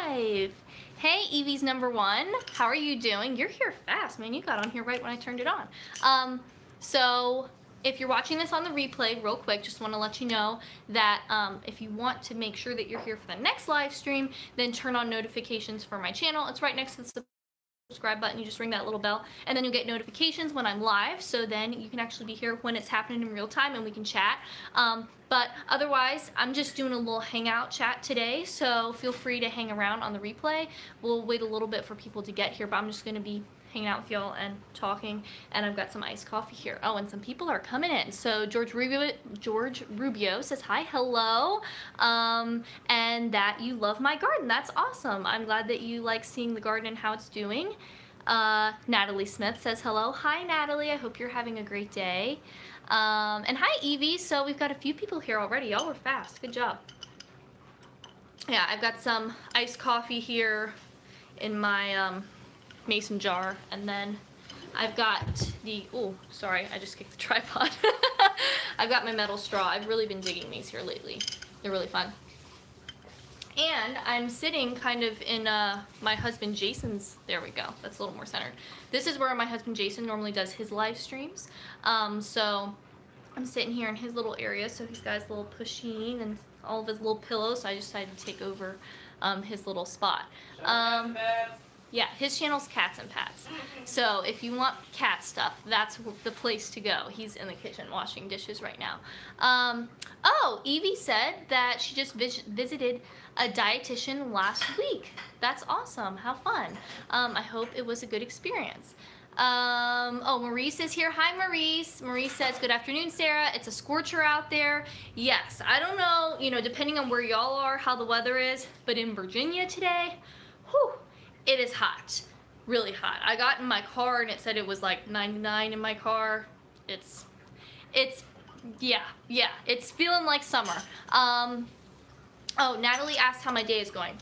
live. Hey, Evie's number one. How are you doing? You're here fast, man. You got on here right when I turned it on. So if you're watching this on the replay, real quick, just want to let you know that if you want to make sure that you're here for the next live stream, then turn on notifications for my channel. It's right next to the subscribe button. You just ring that little bell and then you'll get notifications when I'm live, so then you can actually be here when it's happening in real time and we can chat. But otherwise, I'm just doing a little hangout chat today, so feel free to hang around on the replay. We'll wait a little bit for people to get here, but I'm just going to be hanging out with y'all and talking, and I've got some iced coffee here. Oh, and some people are coming in. So George Rubio says hi, hello, and that you love my garden. That's awesome. I'm glad that you like seeing the garden and how it's doing. Natalie Smith says hello. Hi, Natalie. I hope you're having a great day. And hi, Evie. So we've got a few people here already. Y'all were fast. Good job. Yeah, I've got some iced coffee here in my mason jar, and then I've got the, oh, sorry, I just kicked the tripod. I've got my metal straw. I've really been digging these here lately. They're really fun. And I'm sitting kind of in my husband Jason's, there we go, that's a little more centered. This is where my husband Jason normally does his live streams. So I'm sitting here in his little area, so he's got his little pusheen and all of his little pillows, so I just decided to take over his little spot. Yeah, his channel's Cats and Pats. So if you want cat stuff, that's the place to go. He's in the kitchen washing dishes right now. Oh, Evie said that she just visited a dietitian last week. That's awesome. How fun. I hope it was a good experience. Oh, Maurice is here. Hi, Maurice. Maurice says, good afternoon, Sarah. It's a scorcher out there. Yes, I don't know, you know, depending on where y'all are, how the weather is, but in Virginia today, whew, it is hot, really hot. I got in my car and it said it was like 99 in my car. It's yeah, it's feeling like summer. Oh, Natalie asked how my day is going.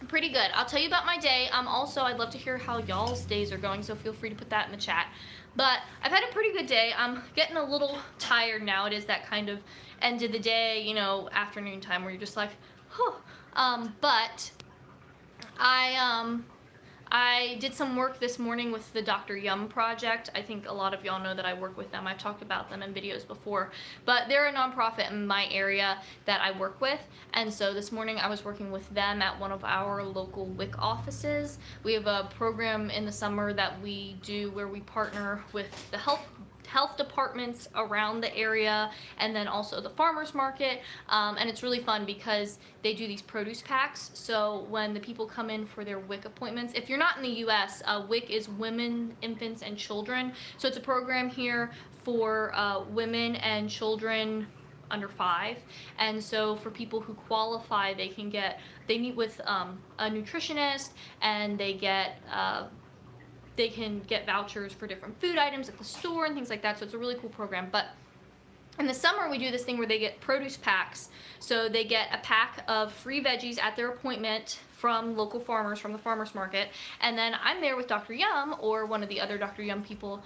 Pretty good. I'll tell you about my day. Also, I'd love to hear how y'all's days are going, so feel free to put that in the chat. But I've had a pretty good day. I'm getting a little tired now. It is that kind of end of the day, you know, afternoon time where you're just like, whew. But I did some work this morning with the Dr. Yum project. I think a lot of y'all know that I work with them. I've talked about them in videos before, but they're a nonprofit in my area that I work with. And so this morning I was working with them at one of our local WIC offices. We have a program in the summer that we do where we partner with the health departments around the area, and then also the farmers market, and it's really fun because they do these produce packs. So when the people come in for their WIC appointments, if you're not in the US, WIC is Women, Infants, and Children. So it's a program here for women and children under 5, and so for people who qualify, they meet with a nutritionist, and they can get vouchers for different food items at the store and things like that, so it's a really cool program. But in the summer, we do this thing where they get produce packs. So they get a pack of free veggies at their appointment from local farmers, from the farmers market, and then I'm there with Dr. Yum, or one of the other Dr. Yum people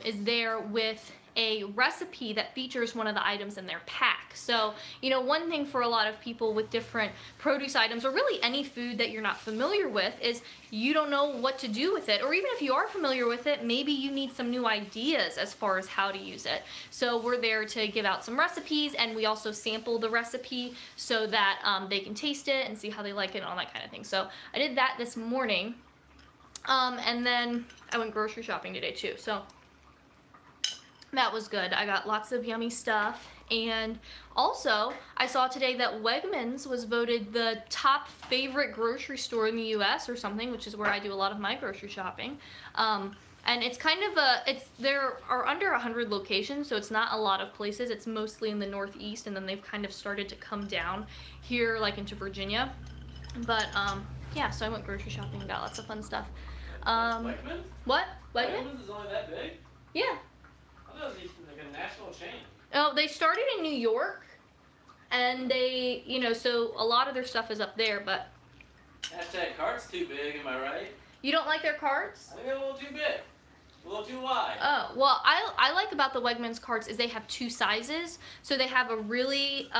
is there with a recipe that features one of the items in their pack. So, you know, one thing for a lot of people with different produce items, or really any food that you're not familiar with, is you don't know what to do with it. Or even if you are familiar with it, maybe you need some new ideas as far as how to use it. So we're there to give out some recipes, and we also sample the recipe so that they can taste it and see how they like it and all that kind of thing. So I did that this morning, and then I went grocery shopping today too. So that was good. I got lots of yummy stuff. And also, I saw today that Wegmans was voted the top favorite grocery store in the US or something, which is where I do a lot of my grocery shopping. And it's kind of there are under 100 locations, so it's not a lot of places. It's mostly in the Northeast, and then they've kind of started to come down here, like into Virginia. But yeah, so I went grocery shopping and got lots of fun stuff. Wegmans? What? Wegmans is only that big? Yeah. That was like a national chain. Oh, they started in New York, and they, you know, so a lot of their stuff is up there, but... Hashtag cart's too big, am I right? You don't like their carts? I think they're a little too big. A little too wide. Oh, well, I like about the Wegmans carts is they have 2 sizes, so they have a really,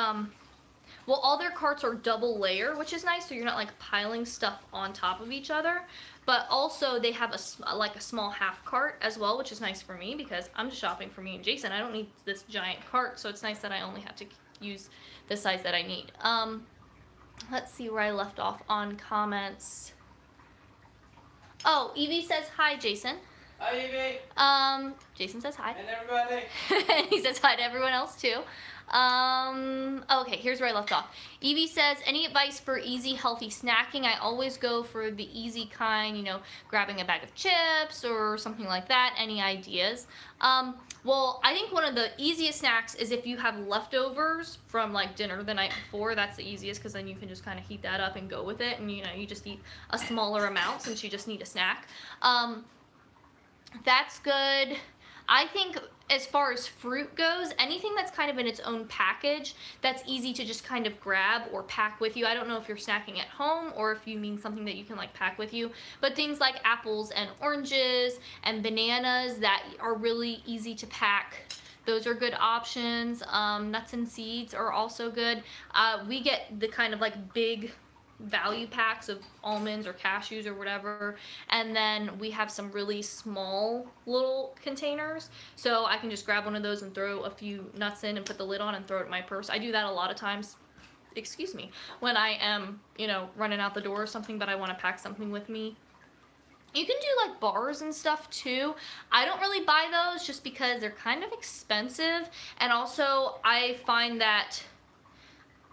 Well, all their carts are double layer, which is nice, so you're not like piling stuff on top of each other. But also they have a small half cart as well, which is nice for me because I'm just shopping for me and Jason. I don't need this giant cart, so it's nice that I only have to use the size that I need. Let's see where I left off on comments. Oh, Evie says hi, Jason. Hi, Evie. Jason says hi. And everybody. And he says hi to everyone else too. Okay, here's where I left off. Evie says, any advice for easy, healthy snacking? I always go for the easy kind, you know, grabbing a bag of chips or something like that. Any ideas? Well, I think one of the easiest snacks is if you have leftovers from like dinner the night before. That's the easiest because then you can just kind of heat that up and go with it. And, you know, you just eat a smaller amount since you just need a snack. That's good. I think as far as fruit goes, anything that's kind of in its own package that's easy to just kind of grab or pack with you. I don't know if you're snacking at home or if you mean something that you can like pack with you, but things like apples and oranges and bananas that are really easy to pack, those are good options. Nuts and seeds are also good. We get the kind of like big value packs of almonds or cashews or whatever, and then we have some really small little containers, so I can just grab one of those and throw a few nuts in and put the lid on and throw it in my purse. I do that a lot of times, excuse me, when I am, you know, running out the door or something, but I want to pack something with me. You can do like bars and stuff too. I don't really buy those just because they're kind of expensive, and also I find that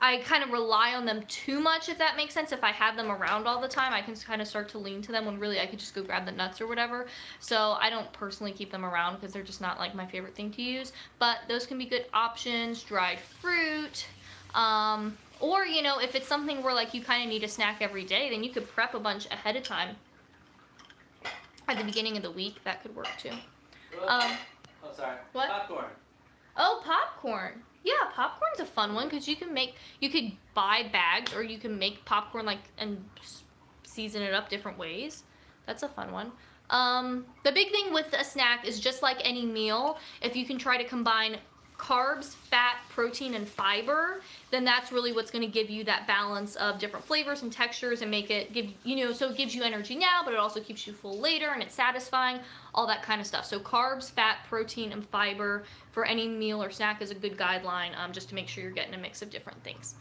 I kind of rely on them too much, if that makes sense. If I have them around all the time, I can kind of start to lean to them when really I could just go grab the nuts or whatever. So I don't personally keep them around because they're just not like my favorite thing to use. But those can be good options. Dried fruit. Or, you know, if it's something where like you kind of need a snack every day, then you could prep a bunch ahead of time. At the beginning of the week, that could work too. Oh, sorry. What? Popcorn. Oh, popcorn. Yeah, popcorn's a fun one because you could buy bags or you can make popcorn like and season it up different ways. That's a fun one. The big thing with a snack is just like any meal, if you can try to combine carbs, fat, protein, and fiber, then that's really what's going to give you that balance of different flavors and textures and make it give, you know, so it gives you energy now, but it also keeps you full later and it's satisfying, all that kind of stuff. So carbs, fat, protein, and fiber for any meal or snack is a good guideline, just to make sure you're getting a mix of different things.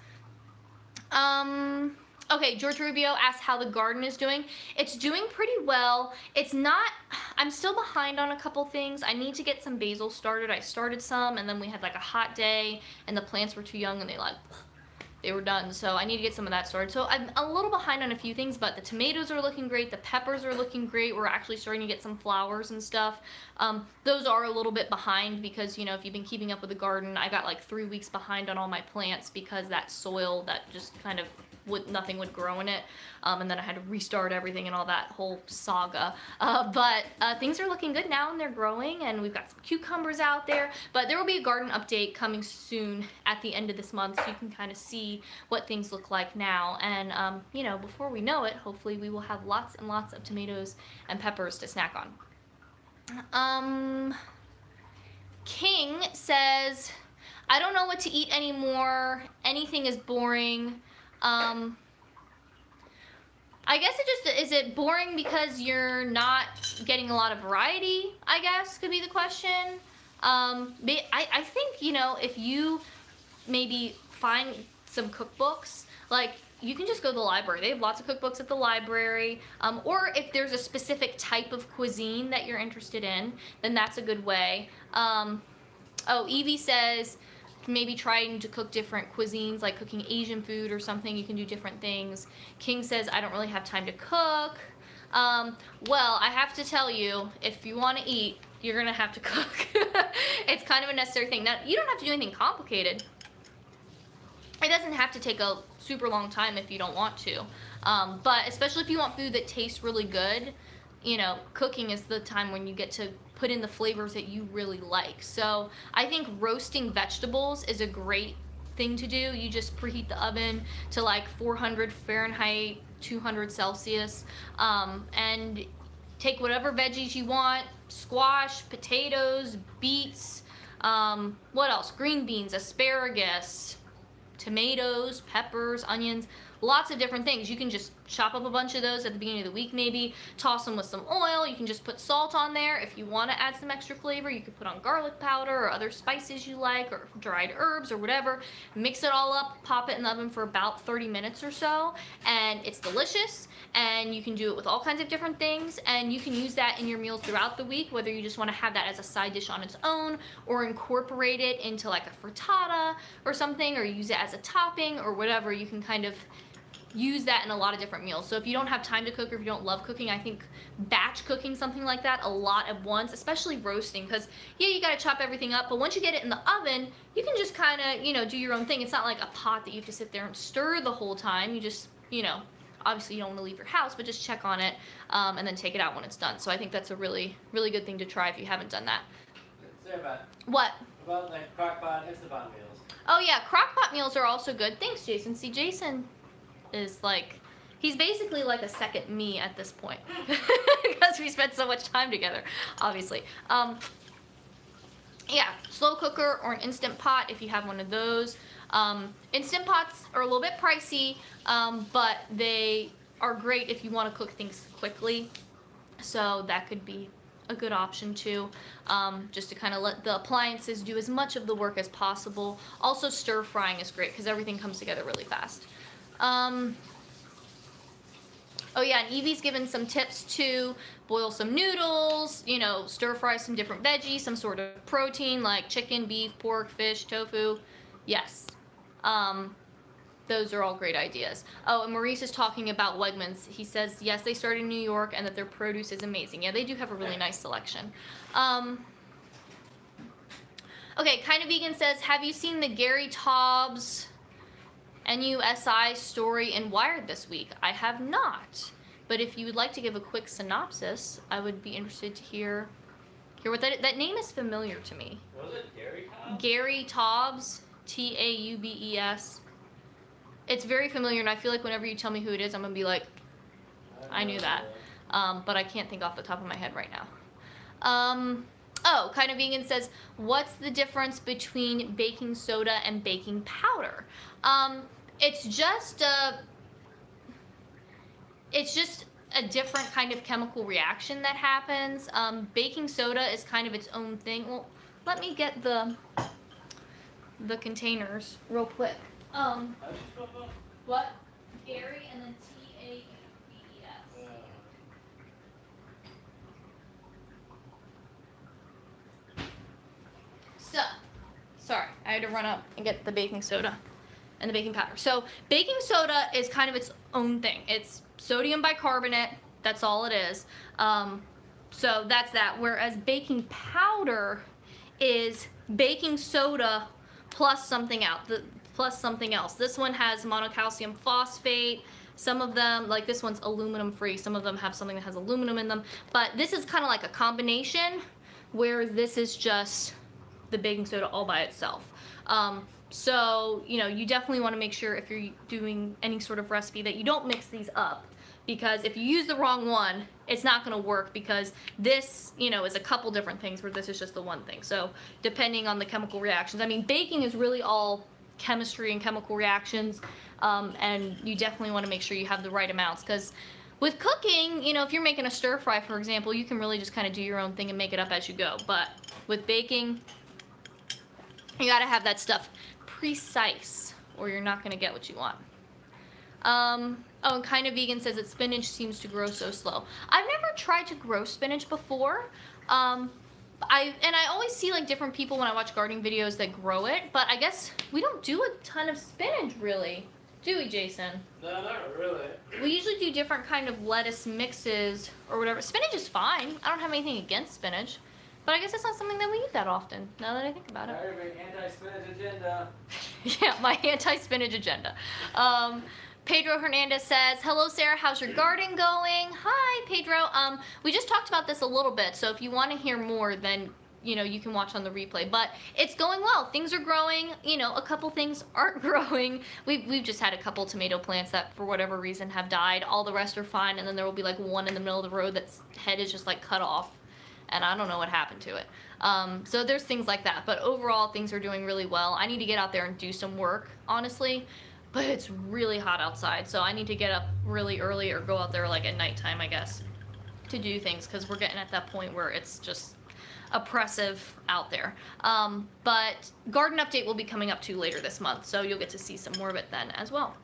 Okay, George Rubio asked how the garden is doing. It's doing pretty well. It's not, I'm still behind on a couple things. I need to get some basil started. I started some, and then we had like a hot day, and the plants were too young, and they were done. So I need to get some of that started. So I'm a little behind on a few things, but the tomatoes are looking great. The peppers are looking great. We're actually starting to get some flowers and stuff. Those are a little bit behind because, you know, if you've been keeping up with the garden, I got like 3 weeks behind on all my plants because that soil that just kind of nothing would grow in it, and then I had to restart everything and all that whole saga, but things are looking good now and they're growing, and we've got some cucumbers out there. But there will be a garden update coming soon at the end of this month, so you can kind of see what things look like now, and you know, before we know it, hopefully we will have lots and lots of tomatoes and peppers to snack on. King says, I don't know what to eat anymore, anything is boring. I guess is it boring because you're not getting a lot of variety, I guess, could be the question. I think, you know, if you maybe find some cookbooks, like, you can just go to the library. They have lots of cookbooks at the library. Or if there's a specific type of cuisine that you're interested in, then that's a good way. Oh, Evie says, maybe trying to cook different cuisines, like cooking Asian food or something. You can do different things. King says, I don't really have time to cook. Well, I have to tell you, if you want to eat, you're going to have to cook. It's kind of a necessary thing. Now, you don't have to do anything complicated. It doesn't have to take a super long time if you don't want to. But especially if you want food that tastes really good, you know, cooking is the time when you get to put in the flavors that you really like. So I think roasting vegetables is a great thing to do. You just preheat the oven to like 400 Fahrenheit, 200 Celsius, and take whatever veggies you want, squash, potatoes, beets, what else? Green beans, asparagus, tomatoes, peppers, onions, lots of different things. You can just chop up a bunch of those at the beginning of the week maybe, toss them with some oil. You can just put salt on there. If you want to add some extra flavor, you could put on garlic powder or other spices you like, or dried herbs or whatever. Mix it all up, pop it in the oven for about 30 minutes or so, and it's delicious. And you can do it with all kinds of different things, and you can use that in your meals throughout the week, whether you just want to have that as a side dish on its own, or incorporate it into like a frittata or something, or use it as a topping or whatever. You can kind of use that in a lot of different meals. So if you don't have time to cook, or if you don't love cooking, I think batch cooking something like that a lot at once, especially roasting, because yeah, you got to chop everything up, but once you get it in the oven, you can just kind of, you know, do your own thing. It's not like a pot that you have to sit there and stir the whole time. You just, you know, obviously you don't want to leave your house, but just check on it and then take it out when it's done. So I think that's a really, really good thing to try if you haven't done that. Sarah, What? about like Crock-Pot Instant Meals. Oh yeah, Crock-Pot meals are also good. Thanks, Jason. See, Jason is like, he's basically like a second me at this point because we spent so much time together, obviously. Yeah, slow cooker or an Instant Pot if you have one of those. Instant Pots are a little bit pricey, but they are great if you want to cook things quickly. So that could be a good option too, just to kind of let the appliances do as much of the work as possible. Also, stir frying is great because everything comes together really fast. Oh yeah, and Evie's given some tips to boil some noodles, you know, stir fry some different veggies, some sort of protein like chicken, beef, pork, fish, tofu. Yes. Those are all great ideas. Oh, and Maurice is talking about Wegmans. He says, yes, they started in New York and that their produce is amazing. Yeah, they do have a really nice selection. Okay, Kind of Vegan says, have you seen the Gary Taubes NUSI story in Wired this week? I have not. But if you would like to give a quick synopsis, I would be interested to hear what that name is familiar to me. Was it Gary Taubes? Gary Taubes, Taubes. It's very familiar, and I feel like whenever you tell me who it is, I'm gonna be like, I knew that. But I can't think off the top of my head right now. Oh, Kind of Vegan says, what's the difference between baking soda and baking powder? It's just a different kind of chemical reaction that happens. Baking soda is kind of its own thing. Well, let me get the containers real quick. How did you spell that? What? Gary and then Taubes. So, sorry, I had to run up and get the baking soda and the baking powder. So, baking soda is kind of its own thing. It's sodium bicarbonate. That's all it is. So that's that. Whereas baking powder is baking soda plus something else. This one has monocalcium phosphate. Some of them, like this one's aluminum free. Some of them have something that has aluminum in them. But this is kind of like a combination, where this is just the baking soda all by itself. So, you know, you definitely want to make sure if you're doing any sort of recipe that you don't mix these up. Because if you use the wrong one, it's not going to work, because this, you know, is a couple different things where this is just the one thing. So depending on the chemical reactions. I mean, baking is really all chemistry and chemical reactions, and you definitely want to make sure you have the right amounts, because with cooking, you know, if you're making a stir fry, for example, you can really just kind of do your own thing and make it up as you go. But with baking, you got to have that stuff precise, or you're not going to get what you want. Oh, and Kind of Vegan says that spinach seems to grow so slow. I've never tried to grow spinach before. I always see like different people when I watch gardening videos that grow it, but I guess we don't do a ton of spinach really, do we, Jason? No, not really. We usually do different kind of lettuce mixes or whatever. Spinach is fine. I don't have anything against spinach, but I guess it's not something that we eat that often, now that I think about it. Anti-spinach agenda. Yeah, my anti-spinach agenda. Pedro Hernandez says, hello Sarah, how's your garden going? Hi Pedro. We just talked about this a little bit, so if you want to hear more, then you know you can watch on the replay. But it's going well. Things are growing. You know, a couple things aren't growing. We've just had a couple tomato plants that for whatever reason have died. All the rest are fine, and then there will be like one in the middle of the road that's head is just like cut off, and I don't know what happened to it. So there's things like that, but overall things are doing really well. I need to get out there and do some work, honestly, but it's really hot outside, so I need to get up really early or go out there like at nighttime, I guess, to do things, because we're getting at that point where it's just oppressive out there. But garden update will be coming up too later this month, so you'll get to see some more of it then as well.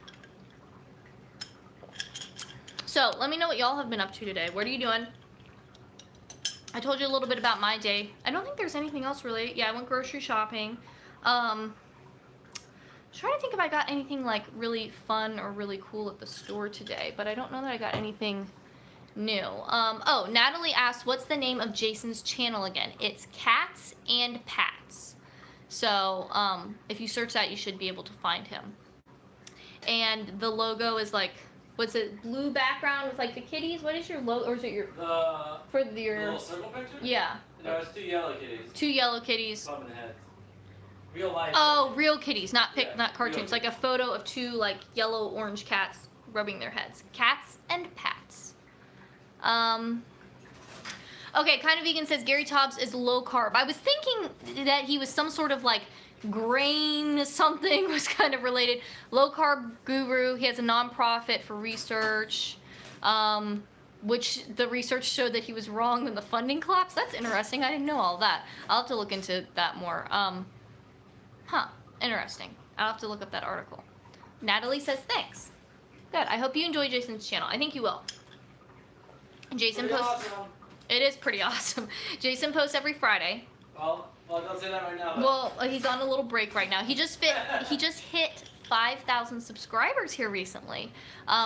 So let me know what y'all have been up to today. What are you doing? I told you a little bit about my day. I don't think there's anything else really. Yeah, I went grocery shopping. Trying to think if I got anything like really fun or really cool at the store today, but I don't know that I got anything new. Oh, Natalie asked, what's the name of Jason's channel again? It's Cats and Pats. So if you search that, you should be able to find him. And the logo is like, what's it, blue background with like the kitties? What is your logo, or is it your, for your, the little circle picture? Yeah. No, it's 2 yellow kitties. 2 yellow kitties. Bumping heads. Real life. Oh, real kitties, not not real cartoons. Like a photo of 2 like yellow orange cats rubbing their heads. Cats and Pats. Okay, Kind of Vegan says Gary Tobbs is low carb. I was thinking that he was some sort of like grain something was kind of related. Low carb guru. He has a nonprofit for research, which the research showed that he was wrong when the funding collapsed. That's interesting. I didn't know all that. I'll have to look into that more. Interesting. I'll have to look up that article. Natalie says thanks. Good. I hope you enjoy Jason's channel. I think you will. Jason posts. Awesome. It is pretty awesome. Jason posts every Friday. Well, don't say that right now. But... Well, he's on a little break right now. He just hit 5,000 subscribers here recently,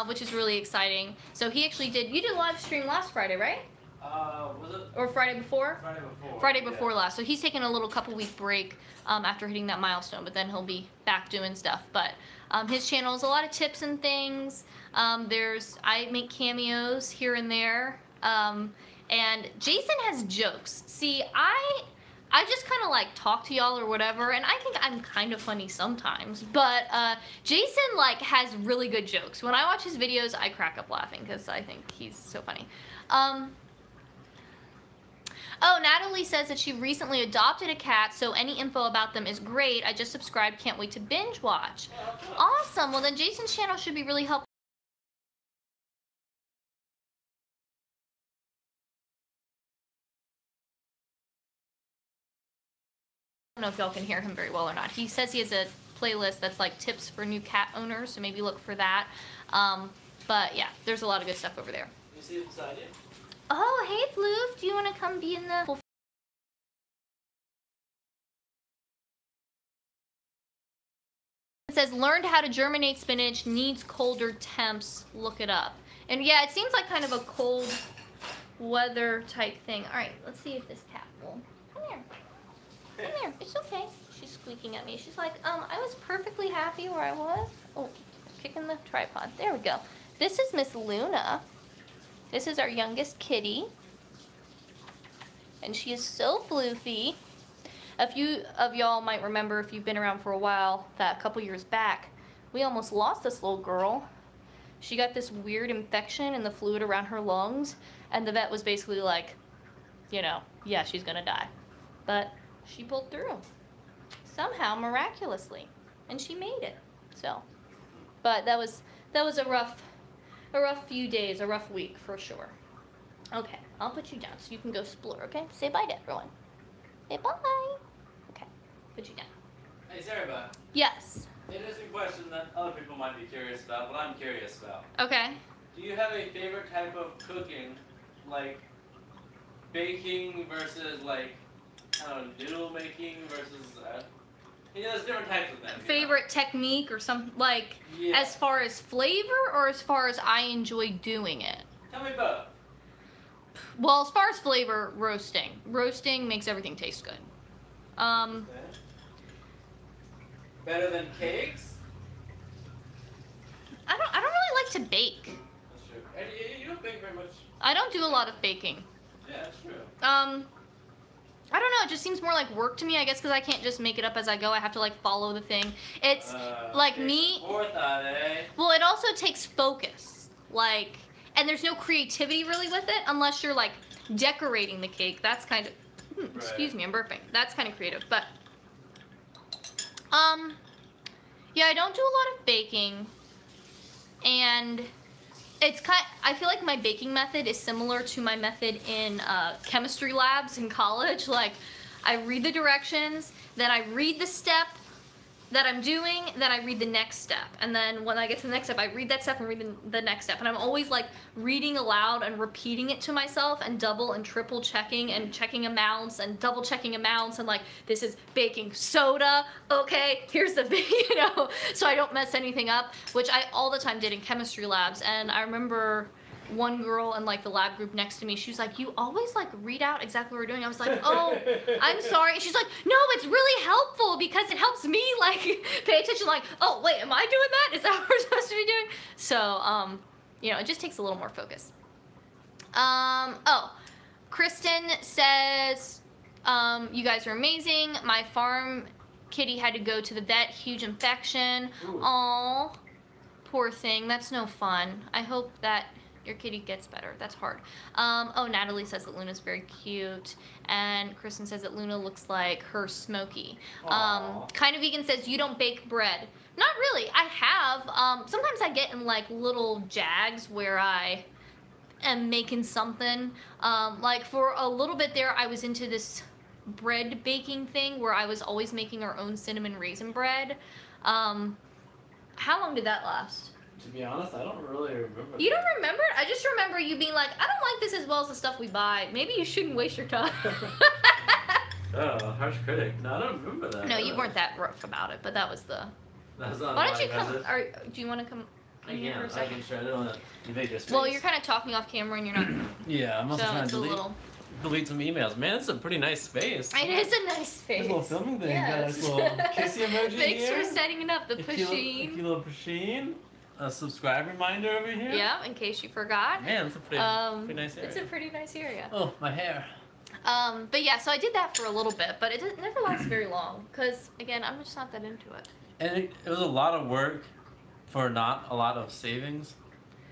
which is really exciting. So he actually did. You did a live stream last Friday, right? Was it? Or Friday before? Friday before. Friday before last. So he's taking a little couple-week break after hitting that milestone, but then he'll be back doing stuff. But his channel is a lot of tips and things. I make cameos here and there. And Jason has jokes. See, I just kind of like talk to y'all or whatever, and I think I'm kind of funny sometimes, but Jason like has really good jokes. When I watch his videos, I crack up laughing because I think he's so funny. Oh, Natalie says that she recently adopted a cat, so any info about them is great. I just subscribed, can't wait to binge watch. Awesome. Well, then Jason's channel should be really helpful. I don't know if y'all can hear him very well or not. He says he has a playlist that's like tips for new cat owners, so maybe look for that. But yeah, there's a lot of good stuff over there. You see it beside you? Oh, hey Floof, do you want to come be in the... It says, learned how to germinate spinach, needs colder temps, look it up. And yeah, it seems like kind of a cold weather type thing. All right, let's see if this cat will... Come here. Come here. It's okay. She's squeaking at me. She's like, I was perfectly happy where I was. Oh, kicking the tripod. There we go. This is Miss Luna. This is our youngest kitty. And she is so floofy. A few of y'all might remember, if you've been around for a while, that a couple years back, we almost lost this little girl. She got this weird infection in the fluid around her lungs, and the vet was basically like, you know, yeah, she's gonna die. But she pulled through. Somehow, miraculously. And she made it. So, but that was a rough few days, a rough week for sure. Okay, I'll put you down so you can go explore, okay? Say bye to everyone. Say bye. Okay, put you down. Hey, Sarah. Yes. Interesting question that other people might be curious about, but I'm curious about. Okay. Do you have a favorite type of cooking, like baking versus like, I don't know, noodle making versus, there's different types of them. Favorite technique or something, like, yeah. As far as flavor or as far as I enjoy doing it? Tell me both. Well, as far as flavor, roasting. Roasting makes everything taste good. Okay. Better than cakes? I don't really like to bake. That's true. And you don't bake very much. I don't do a lot of baking. Yeah, that's true. I don't know, it just seems more like work to me, I guess, because I can't just make it up as I go. I have to, like, follow the thing. It's, like, me... Forethought, eh? Well, it also takes focus. Like, and there's no creativity really with it, unless you're, like, decorating the cake, that's kind of, excuse me, I'm burping. That's kind of creative, but, yeah, I don't do a lot of baking, and I feel like my baking method is similar to my method in chemistry labs in college. Like, I read the directions, then I read the step that I'm doing, then I read the next step. And then when I get to the next step, I read that step and read the next step. And I'm always like reading aloud and repeating it to myself and double and triple checking and checking amounts and double checking amounts and like, this is baking soda, okay, here's the, you know, so I don't mess anything up, which I all the time did in chemistry labs. And I remember one girl in like the lab group next to me, she was like, you always like read out exactly what we're doing. I was like, oh, I'm sorry. And she's like, no, it's really helpful because it helps me like pay attention, like, oh wait, am I doing that? Is that what we're supposed to be doing? So you know, it just takes a little more focus. Oh, Kristen says, you guys are amazing. My farm kitty had to go to the vet, huge infection. Aw, poor thing, that's no fun. I hope that your kitty gets better. That's hard. Oh, Natalie says that Luna's very cute. And Kristen says that Luna looks like her Smokey. Kind of Vegan says, you don't bake bread. Not really. I have. Sometimes I get in like little jags where I am making something. Like for a little bit there, I was into this bread baking thing where I was always making our own cinnamon raisin bread. How long did that last? To be honest, I don't really remember. You don't remember it? I just remember you being like, I don't like this as well as the stuff we buy. Maybe you shouldn't waste your time. Oh, harsh critic. No, I don't remember that. No, you weren't that rough about it, but that was the... That's not Why don't you come... do you want to come I in here for a can. I second? can try. I don't want to invade your space. Well, you're kind of talking off camera and you're not... Yeah, I'm also so trying it's to a little... delete some emails. Man, it's a pretty nice space. It is a nice space. This little filming thing. Yes. Got a nice little kissy emoji Thanks here. for setting it up, the pusheen. Cute little pusheen. A subscribe reminder over here. Yeah, in case you forgot. Man, it's a pretty nice area. It's a pretty nice area. Oh, my hair. But yeah, so I did that for a little bit, but it never lasts very long because, again, I'm just not that into it. And it was a lot of work for not a lot of savings.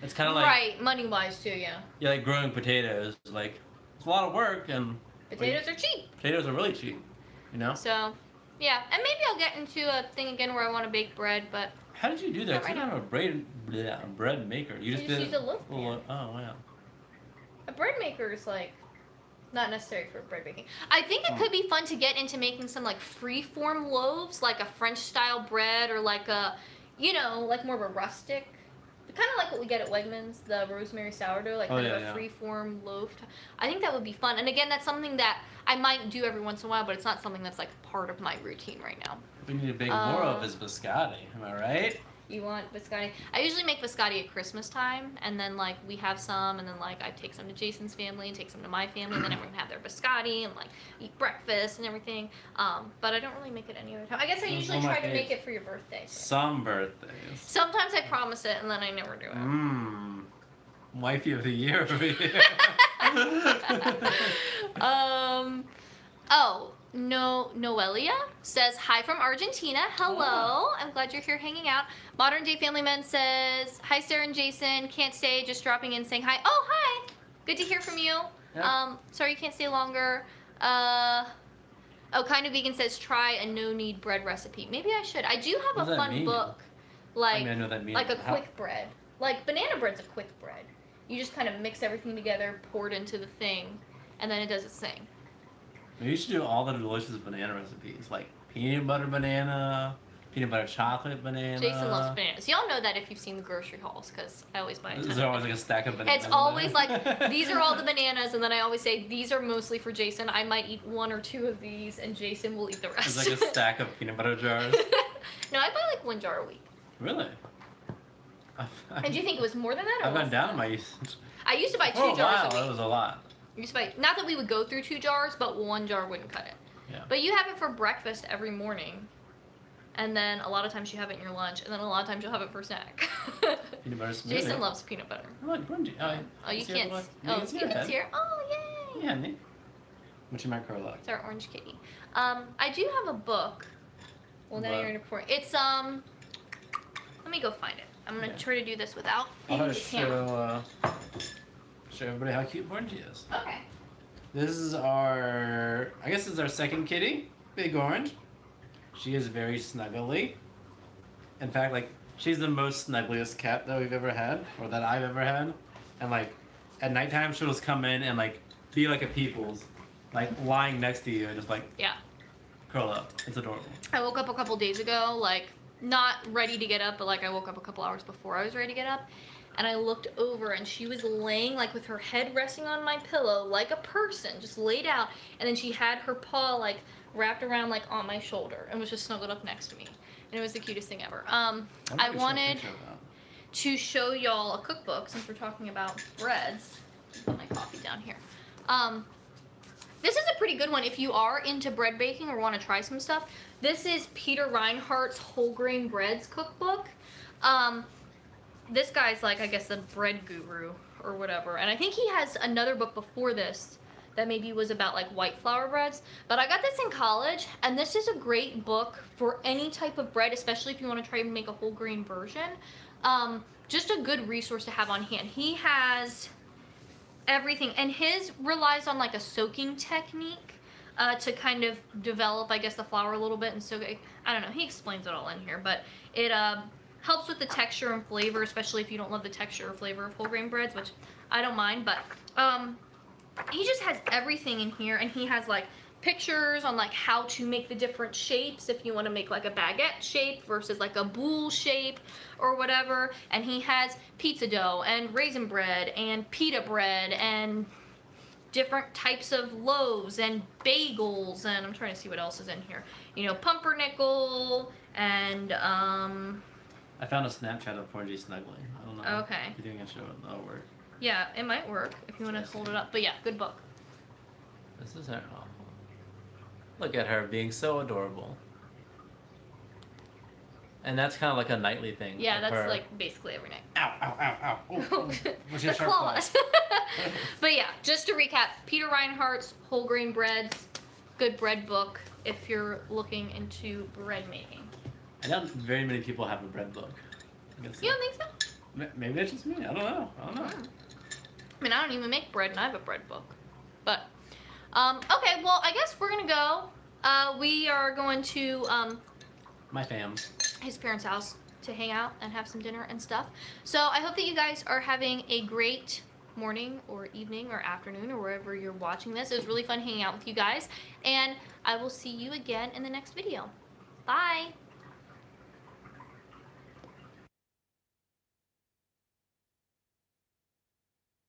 It's kind of like... Right, money-wise too, yeah. Yeah, like growing potatoes. Like, it's a lot of work and... Potatoes are cheap. Potatoes are really cheap, you know? So, yeah. And maybe I'll get into a thing again where I want to bake bread, but... How did you do that? Right You don't have a bread maker. You just did use a loaf pan. Oh, wow. A bread maker is, like, not necessary for bread baking. I think it could be fun to get into making some, like, free-form loaves, like a French-style bread or, like, a, you know, like more of a rustic... Kind of like what we get at Wegmans, the rosemary sourdough, like kind of a free-form loaf. I think that would be fun. And again, that's something that I might do every once in a while, but it's not something that's like part of my routine right now. We need to bake more of is biscotti. Am I right? You want biscotti? I usually make biscotti at Christmas time, and then like we have some, and then like I take some to Jason's family and take some to my family, and then everyone have their biscotti and like eat breakfast and everything. But I don't really make it any other time. I guess I usually try to make it for your birthday. Some birthdays. Sometimes I promise it, and then I never do it. Wifey of the year over here. Oh. No, Noelia says, hi from Argentina. Hello. Oh. I'm glad you're here hanging out. Modern Day Family Man says, hi, Sarah and Jason. Can't stay, just dropping in saying hi. Oh, hi. Good to hear from you. Yep. Sorry you can't stay longer. Oh, Kind of Vegan says, try a no-knead bread recipe. Maybe I should. I do have a fun book. Like, I know that means. Like a quick bread. Like, banana bread's a quick bread. You just kind of mix everything together, pour it into the thing, and then it does its thing. You should do all the delicious banana recipes, like peanut butter banana, peanut butter chocolate banana. Jason loves bananas. Y'all know that if you've seen the grocery hauls, because I always buy a ton. Is there always like a stack of bananas? It's always like, these are all the bananas, and then I always say, these are mostly for Jason. I might eat one or two of these, and Jason will eat the rest. It's like a stack of peanut butter jars. No, I buy like one jar a week. Really? And do you think it was more than that? Or I've gone down my usage. I used to buy 2 jars a week. That was a lot. Not that we would go through 2 jars, but 1 jar wouldn't cut it. Yeah. But you have it for breakfast every morning, and then a lot of times you have it in your lunch, and then a lot of times you'll have it for snack. Peanut butter smoothie. Jason loves peanut butter. I like grungy. Oh, you can't. Oh, Steven's here. Oh, yay! Yeah, Nick. What's your micro like? It's our orange kitty. I do have a book. Well, now you're in a point. It's let me go find it. I'm gonna try to do this without I'm gonna the camera. show everybody how cute Grungy is. Okay. This is our, I guess this is our second kitty, Big Orange. She is very snuggly. In fact, like, she's the most snuggliest cat that we've ever had, or that I've ever had. And like, at nighttime she'll just come in and like, be like a people's. Like, lying next to you and just like, Yeah. curl up. It's adorable. I woke up a couple days ago, like, not ready to get up, but like I woke up a couple hours before I was ready to get up. And I looked over and she was laying like with her head resting on my pillow like a person, just laid out. And then she had her paw like wrapped around like on my shoulder and was just snuggled up next to me. And it was the cutest thing ever. I wanted to show y'all a cookbook since we're talking about breads. Put my coffee down here. This is a pretty good one if you are into bread baking or want to try some stuff. This is Peter Reinhardt's Whole Grain Breads Cookbook. This guy's like, I guess, a bread guru or whatever. And I think he has another book before this that maybe was about like white flour breads. But I got this in college, and this is a great book for any type of bread, especially if you want to try and make a whole grain version. Just a good resource to have on hand. He has everything, and his relies on like a soaking technique to kind of develop, I guess, the flour a little bit and soak it. I don't know, he explains it all in here, but it helps with the texture and flavor, especially if you don't love the texture or flavor of whole grain breads, which I don't mind. But he just has everything in here, and he has like pictures on like how to make the different shapes if you want to make like a baguette shape versus like a boule shape or whatever. And he has pizza dough and raisin bread and pita bread and different types of loaves and bagels, and I'm trying to see what else is in here. You know, pumpernickel and I found a Snapchat of Porgy snuggling. I don't know. Okay. If you think I show it, that'll work. Yeah, it might work if you want to hold it up. But yeah, good book. This is her. Oh. Look at her being so adorable. And that's kind of like a nightly thing. Yeah, that's her. like basically every night. Ow, ow, ow, ow. Oh, what's your The sharp claws. But yeah, just to recap, Peter Reinhardt's Whole Grain Breads, good bread book if you're looking into bread making. I doubt very many people have a bread book. You don't think so? Maybe it's just me. I don't know. I mean, I don't even make bread, and I have a bread book. But, okay, well, I guess we're going to go. We are going to My fam. his parents' house to hang out and have some dinner and stuff. So I hope that you guys are having a great morning or evening or afternoon or wherever you're watching this. It was really fun hanging out with you guys. And I will see you again in the next video. Bye!